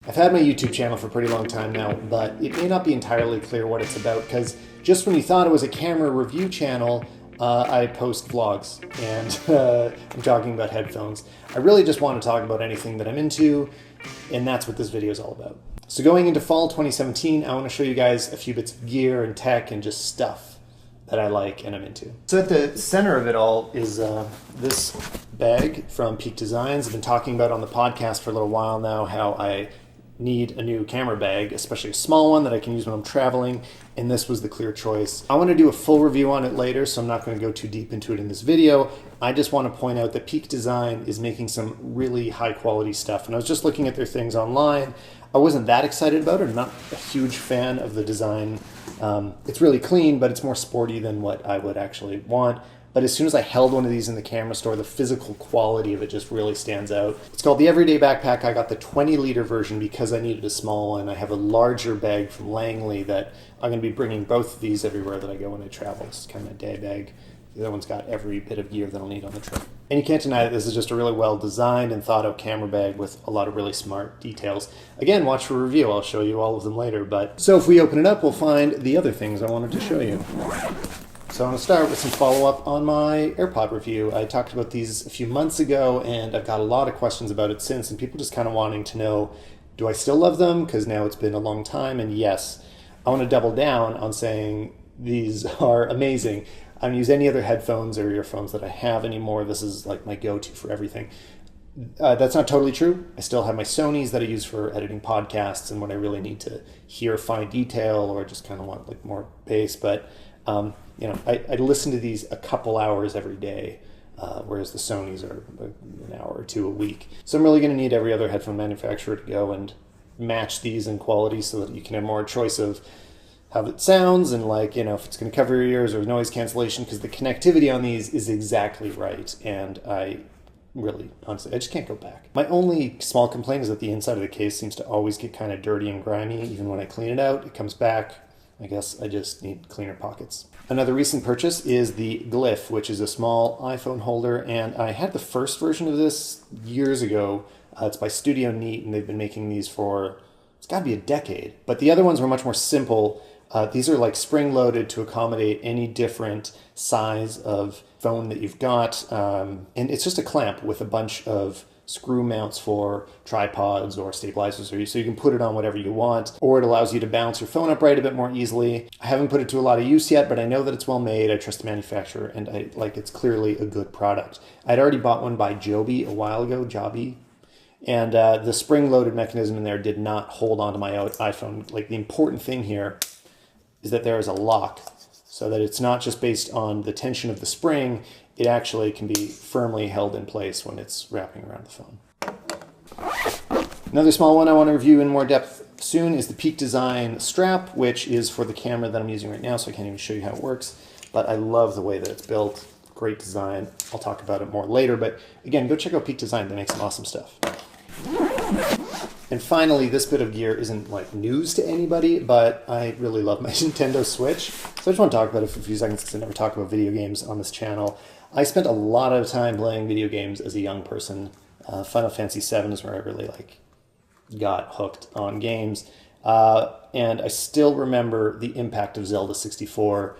I've had my YouTube channel for a pretty long time now, but it may not be entirely clear what it's about because just when you thought it was a camera review channel, I post vlogs and I'm talking about headphones. I really just want to talk about anything that I'm into, and that's what this video is all about. So going into fall 2017, I want to show you guys a few bits of gear and tech and just stuff that I like and I'm into. So at the center of it all is this bag from Peak Designs. I've been talking about on the podcast for a little while now how I need a new camera bag, especially a small one that I can use when I'm traveling, and this was the clear choice. I want to do a full review on it later, so I'm not going to go too deep into it in this video. I just want to point out that Peak Design is making some really high quality stuff, and I was just looking at their things online. I wasn't that excited about it. I'm not a huge fan of the design. It's really clean, but it's more sporty than what I would actually want. But as soon as I held one of these in the camera store, the physical quality of it just really stands out. It's called the Everyday Backpack. I got the 20-liter version because I needed a small one. I have a larger bag from Langley that I'm going to be bringing both of these everywhere that I go when I travel. It's kind of a day bag. The other one's got every bit of gear that I'll need on the trip. And you can't deny that this is just a really well-designed and thought-out camera bag with a lot of really smart details. Again, watch for review. I'll show you all of them later. So if we open it up, we'll find the other things I wanted to show you. So I'm going to start with some follow-up on my AirPod review. I talked about these a few months ago, and I've got a lot of questions about it since, and people just kind of wanting to know, do I still love them? Because now it's been a long time, and yes. I want to double down on saying these are amazing. I don't use any other headphones or earphones that I have anymore. This is like my go-to for everything. That's not totally true. I still have my Sonys that I use for editing podcasts and when I really need to hear fine detail or just kind of want like more bass, but I listen to these a couple hours every day, whereas the Sonys are an hour or two a week. So I'm really going to need every other headphone manufacturer to go and match these in quality so that you can have more choice of how it sounds and if it's going to cover your ears or noise cancellation, because the connectivity on these is exactly right. And I really, honestly, I just can't go back. My only small complaint is that the inside of the case seems to always get kind of dirty and grimy. Even when I clean it out, it comes back. I guess I just need cleaner pockets. Another recent purchase is the Glif, which is a small iPhone holder, and I had the first version of this years ago. It's by Studio Neat, and they've been making these for, it's got to be a decade. But the other ones were much more simple. These are like spring-loaded to accommodate any different size of phone that you've got, and it's just a clamp with a bunch of screw mounts for tripods or stabilizers, so you can put it on whatever you want, or it allows you to bounce your phone upright a bit more easily. I haven't put it to a lot of use yet, but I know that it's well made. I trust the manufacturer, and it's clearly a good product. I'd already bought one by Joby a while ago, and the spring-loaded mechanism in there did not hold onto my iPhone. Like, the important thing here is that there is a lock, so that it's not just based on the tension of the spring. It actually can be firmly held in place when it's wrapping around the phone. Another small one I want to review in more depth soon is the Peak Design strap, which is for the camera that I'm using right now, so I can't even show you how it works. But I love the way that it's built. Great design. I'll talk about it more later, but again, go check out Peak Design. They make some awesome stuff. And finally, this bit of gear isn't like news to anybody, but I really love my Nintendo Switch. So I just want to talk about it for a few seconds because I never talk about video games on this channel. I spent a lot of time playing video games as a young person. Final Fantasy VII is where I really got hooked on games. And I still remember the impact of Zelda 64,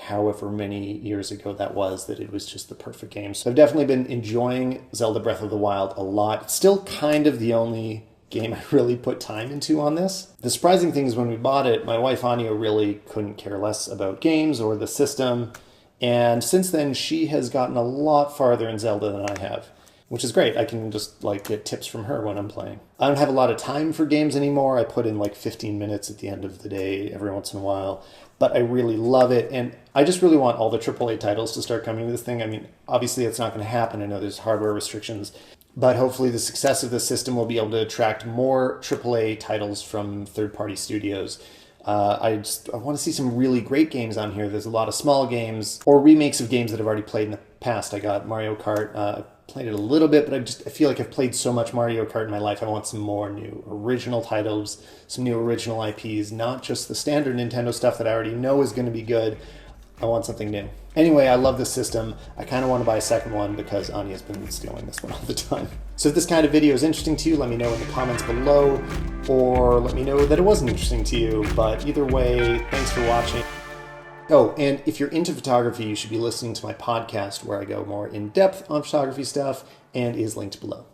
however many years ago that was, that it was just the perfect game. So I've definitely been enjoying Zelda Breath of the Wild a lot. It's still kind of the only game I really put time into on this. The surprising thing is when we bought it, my wife Anya really couldn't care less about games or the system. And since then, she has gotten a lot farther in Zelda than I have, which is great. I can just get tips from her when I'm playing. I don't have a lot of time for games anymore. I put in 15 minutes at the end of the day every once in a while, but I really love it. And I just really want all the AAA titles to start coming to this thing. I mean, obviously that's not going to happen. I know there's hardware restrictions, but hopefully the success of the system will be able to attract more AAA titles from third-party studios. I want to see some really great games on here. There's a lot of small games or remakes of games that I've already played in the past. I got Mario Kart. I played it a little bit, but I feel like I've played so much Mario Kart in my life. I want some more new original titles, some new original IPs, not just the standard Nintendo stuff that I already know is going to be good. I want something new. Anyway, I love this system. I kind of want to buy a second one because Anya's been stealing this one all the time. So if this kind of video is interesting to you, let me know in the comments below, or let me know that it wasn't interesting to you. But either way, thanks for watching. Oh, and if you're into photography, you should be listening to my podcast where I go more in depth on photography stuff and is linked below.